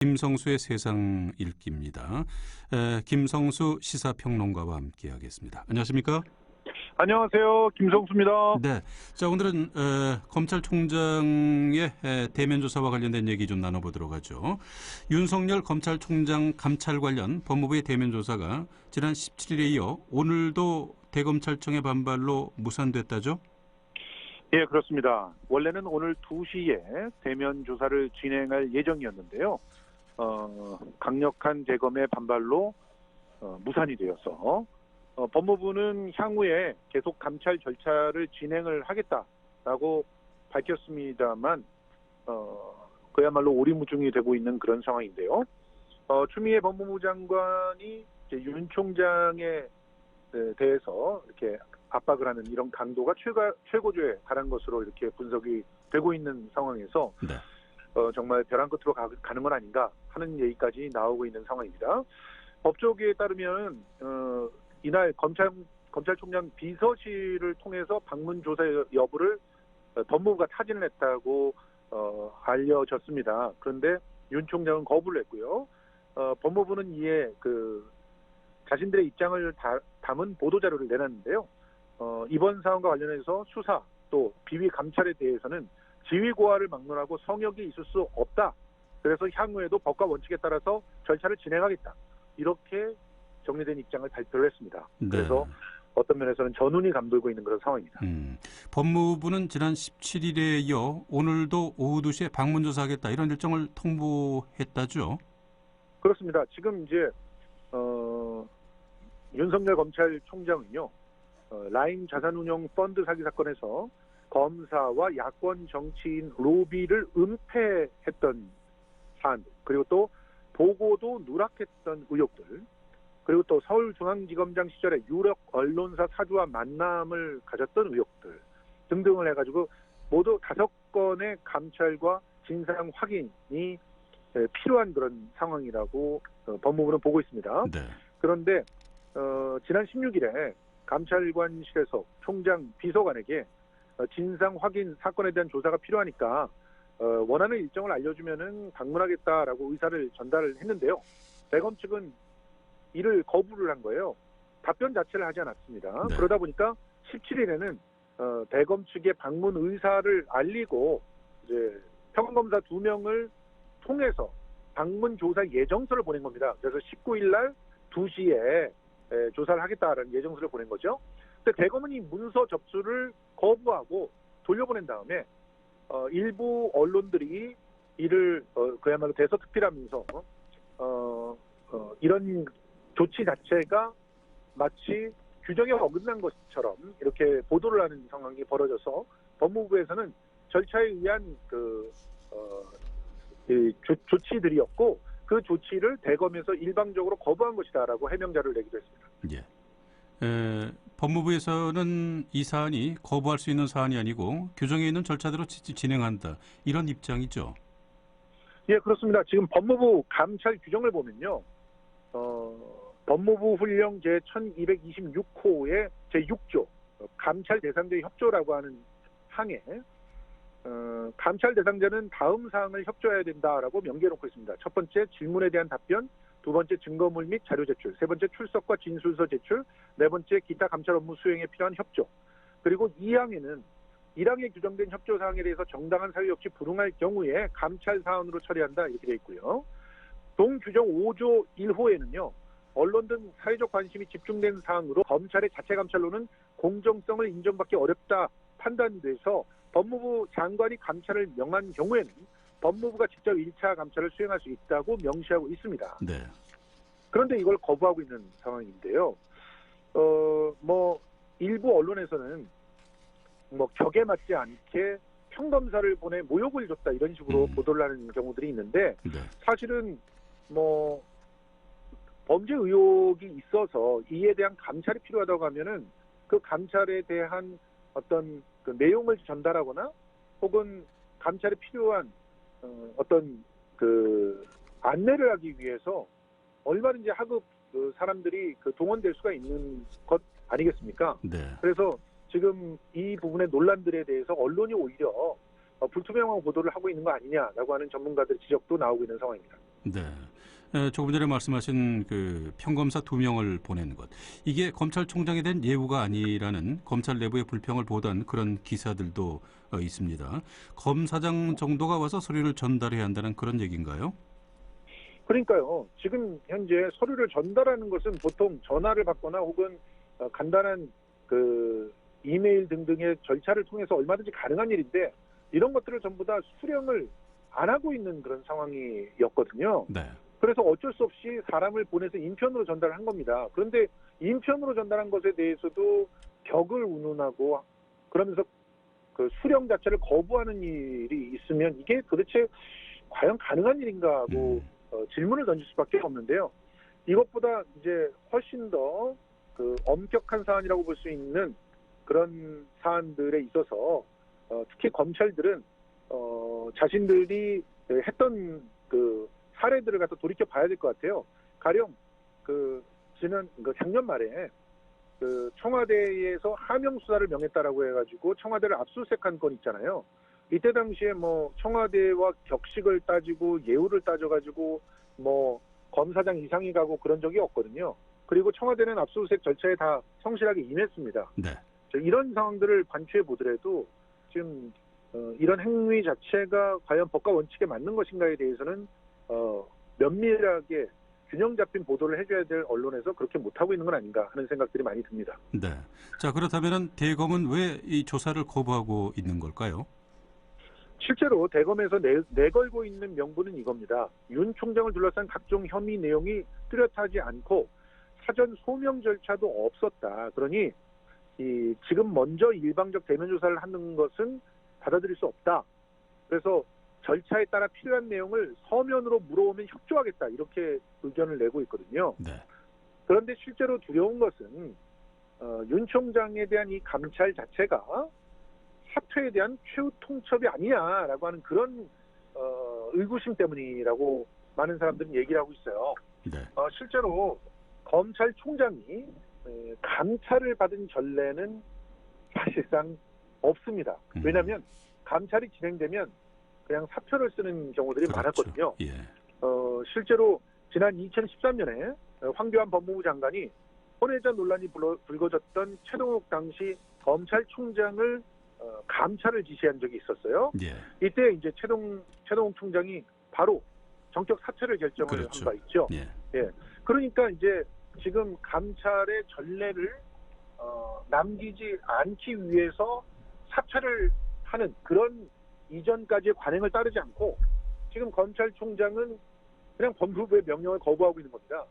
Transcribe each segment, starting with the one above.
김성수의 세상 읽기입니다. 김성수 시사평론가와 함께하겠습니다. 안녕하십니까? 안녕하세요. 김성수입니다. 네. 자, 오늘은 검찰총장의 대면 조사와 관련된 얘기 좀 나눠보도록 하죠. 윤석열 검찰총장 감찰 관련 법무부의 대면 조사가 지난 17일에 이어 오늘도 대검찰청의 반발로 무산됐다죠? 예, 그렇습니다. 원래는 오늘 2시에 대면 조사를 진행할 예정이었는데요. 강력한 대검의 반발로 무산이 되어서 법무부는 향후에 계속 감찰 절차를 진행을 하겠다라고 밝혔습니다만 그야말로 오리무중이 되고 있는 그런 상황인데요. 추미애 법무부 장관이 이제 윤 총장에 대해서 이렇게 압박을 하는 이런 강도가 최고조에 달한 것으로 이렇게 분석이 되고 있는 상황에서 네. 정말 벼랑 끝으로 가는 건 아닌가 하는 얘기까지 나오고 있는 상황입니다. 법조계에 따르면 이날 검찰총장 비서실을 통해서 방문 조사 여부를 법무부가 타진을 했다고 알려졌습니다. 그런데 윤 총장은 거부를 했고요. 법무부는 이에 자신들의 입장을 담은 보도자료를 내놨는데요. 이번 사안과 관련해서 수사 또 비위 감찰에 대해서는 지위 고하를 막론하고 성역이 있을 수 없다. 그래서 향후에도 법과 원칙에 따라서 절차를 진행하겠다. 이렇게 정리된 입장을 발표를 했습니다. 네. 그래서 어떤 면에서는 전운이 감돌고 있는 그런 상황입니다. 법무부는 지난 17일에 이어 오늘도 오후 2시에 방문 조사하겠다 이런 일정을 통보했다죠? 그렇습니다. 지금 이제 윤석열 검찰총장은요. 라임 자산운용 펀드 사기 사건에서 검사와 야권 정치인 로비를 은폐했던 사안들, 그리고 또 보고도 누락했던 의혹들, 그리고 또 서울중앙지검장 시절에 유력 언론사 사주와 만남을 가졌던 의혹들 등등을 해가지고 모두 5건의 감찰과 진상 확인이 필요한 그런 상황이라고 법무부는 보고 있습니다. 네. 그런데 지난 16일에 감찰관실에서 총장 비서관에게 진상 확인 사건에 대한 조사가 필요하니까 원하는 일정을 알려주면은 방문하겠다라고 의사를 전달을 했는데요. 대검 측은 이를 거부를 한 거예요. 답변 자체를 하지 않았습니다. 네. 그러다 보니까 17일에는 대검 측의 방문 의사를 알리고 이제 평검사 2명을 통해서 방문 조사 예정서를 보낸 겁니다. 그래서 19일 날 2시에 조사를 하겠다라는 예정서를 보낸 거죠. 근데 대검은 이 문서 접수를 거부하고 돌려보낸 다음에 일부 언론들이 이를 그야말로 대서특필하면서 이런 조치 자체가 마치 규정에 어긋난 것처럼 이렇게 보도를 하는 상황이 벌어져서 법무부에서는 절차에 의한 조치들이었고 그 조치를 대검에서 일방적으로 거부한 것이다라고 해명자를 내기도 했습니다. 예. 법무부에서는 이 사안이 거부할 수 있는 사안이 아니고 규정에 있는 절차대로 진행한다. 이런 입장이죠. 예, 그렇습니다. 지금 법무부 감찰 규정을 보면요. 법무부 훈령 제1226호의 제6조 감찰 대상자의 협조라고 하는 항에 감찰 대상자는 다음 사항을 협조해야 된다라고 명기해놓고 있습니다. 첫 번째, 질문에 대한 답변. 두 번째, 증거물 및 자료 제출. 세 번째, 출석과 진술서 제출. 네 번째, 기타 감찰 업무 수행에 필요한 협조. 그리고 2항에는 1항에 규정된 협조 사항에 대해서 정당한 사유 없이 불응할 경우에 감찰 사안으로 처리한다 이렇게 되어 있고요. 동규정 5조 1호에는요. 언론 등 사회적 관심이 집중된 사항으로 검찰의 자체 감찰로는 공정성을 인정받기 어렵다 판단돼서 법무부 장관이 감찰을 명한 경우에는 법무부가 직접 1차 감찰을 수행할 수 있다고 명시하고 있습니다. 네. 그런데 이걸 거부하고 있는 상황인데요. 일부 언론에서는 격에 맞지 않게 평검사를 보내 모욕을 줬다 이런 식으로 보도를 하는 경우들이 있는데 네. 사실은 범죄 의혹이 있어서 이에 대한 감찰이 필요하다고 하면은 그 감찰에 대한 어떤 그 내용을 전달하거나 혹은 감찰에 필요한 어떤 그 안내를 하기 위해서 얼마든지 하급 사람들이 동원될 수가 있는 것 아니겠습니까? 네. 그래서 지금 이 부분의 논란들에 대해서 언론이 오히려 불투명한 보도를 하고 있는 거 아니냐라고 하는 전문가들 지적도 나오고 있는 상황입니다. 네. 조금 전에 말씀하신 그 평검사 2명을 보낸 것. 이게 검찰총장에 대한 예우가 아니라는 검찰 내부의 불평을 보도한 그런 기사들도 있습니다. 검사장 정도가 와서 서류를 전달해야 한다는 그런 얘기인가요? 그러니까요. 지금 현재 서류를 전달하는 것은 보통 전화를 받거나 혹은 간단한 그 이메일 등등의 절차를 통해서 얼마든지 가능한 일인데 이런 것들을 전부 다 수령을 안 하고 있는 그런 상황이었거든요. 네. 그래서 어쩔 수 없이 사람을 보내서 인편으로 전달한 겁니다. 그런데 인편으로 전달한 것에 대해서도 격을 운운하고 그러면서 그 수령 자체를 거부하는 일이 있으면 이게 도대체 과연 가능한 일인가 하고 질문을 던질 수밖에 없는데요. 이것보다 이제 훨씬 더 그 엄격한 사안이라고 볼 수 있는 그런 사안들에 있어서 특히 검찰들은 자신들이 했던 그 사례들을 갖다 돌이켜 봐야 될 것 같아요. 가령 작년 말에 그 청와대에서 하명 수사를 명했다라고 해가지고 청와대를 압수수색한 건 있잖아요. 이때 당시에 뭐 청와대와 격식을 따지고 예우를 따져가지고 뭐 검사장 이상이 가고 그런 적이 없거든요. 그리고 청와대는 압수수색 절차에 다 성실하게 임했습니다. 네. 이런 상황들을 관추해 보더라도 지금 이런 행위 자체가 과연 법과 원칙에 맞는 것인가에 대해서는 면밀하게 균형 잡힌 보도를 해줘야 될 언론에서 그렇게 못하고 있는 건 아닌가 하는 생각들이 많이 듭니다. 네. 자, 그렇다면 대검은 왜 이 조사를 거부하고 있는 걸까요? 실제로 대검에서 내걸고 있는 명분은 이겁니다. 윤 총장을 둘러싼 각종 혐의 내용이 뚜렷하지 않고 사전 소명 절차도 없었다. 그러니 지금 먼저 일방적 대면 조사를 하는 것은 받아들일 수 없다. 그래서 절차에 따라 필요한 내용을 서면으로 물어오면 협조하겠다. 이렇게 의견을 내고 있거든요. 네. 그런데 실제로 두려운 것은 윤 총장에 대한 이 감찰 자체가 사퇴에 대한 최후 통첩이 아니냐라고 하는 그런 의구심 때문이라고 많은 사람들은 얘기를 하고 있어요. 네. 실제로 검찰총장이 감찰을 받은 전례는 사실상 없습니다. 왜냐하면 감찰이 진행되면 그냥 사표를 쓰는 경우들이 그렇죠. 많았거든요. 예. 실제로 지난 2013년에 황교안 법무부 장관이 혼외자 논란이 불거졌던 최동욱 당시 검찰총장을 감찰을 지시한 적이 있었어요. 예. 이때 이제 최동욱 총장이 바로 정격 사퇴를 결정을 그렇죠. 한 바 있죠. 예. 예. 그러니까 이제 지금 감찰의 전례를 남기지 않기 위해서 사퇴를 하는 그런 이전까지의 관행을 따르지 않고 지금 검찰총장은 그냥 법무부의 명령을 거부하고 있는 겁니다.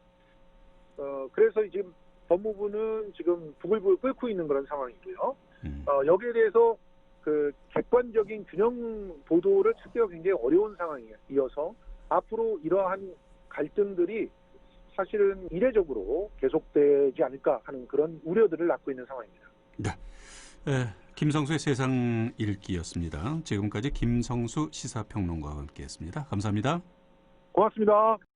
그래서 지금 법무부는 지금 부글부글 끓고 있는 그런 상황이고요. 여기에 대해서 그 객관적인 균형 보도를 찾기가 굉장히 어려운 상황이어서 앞으로 이러한 갈등들이 사실은 이례적으로 계속되지 않을까 하는 그런 우려들을 낳고 있는 상황입니다. 네. 김성수의 세상 읽기였습니다. 지금까지 김성수 시사평론가와 함께했습니다. 감사합니다. 고맙습니다.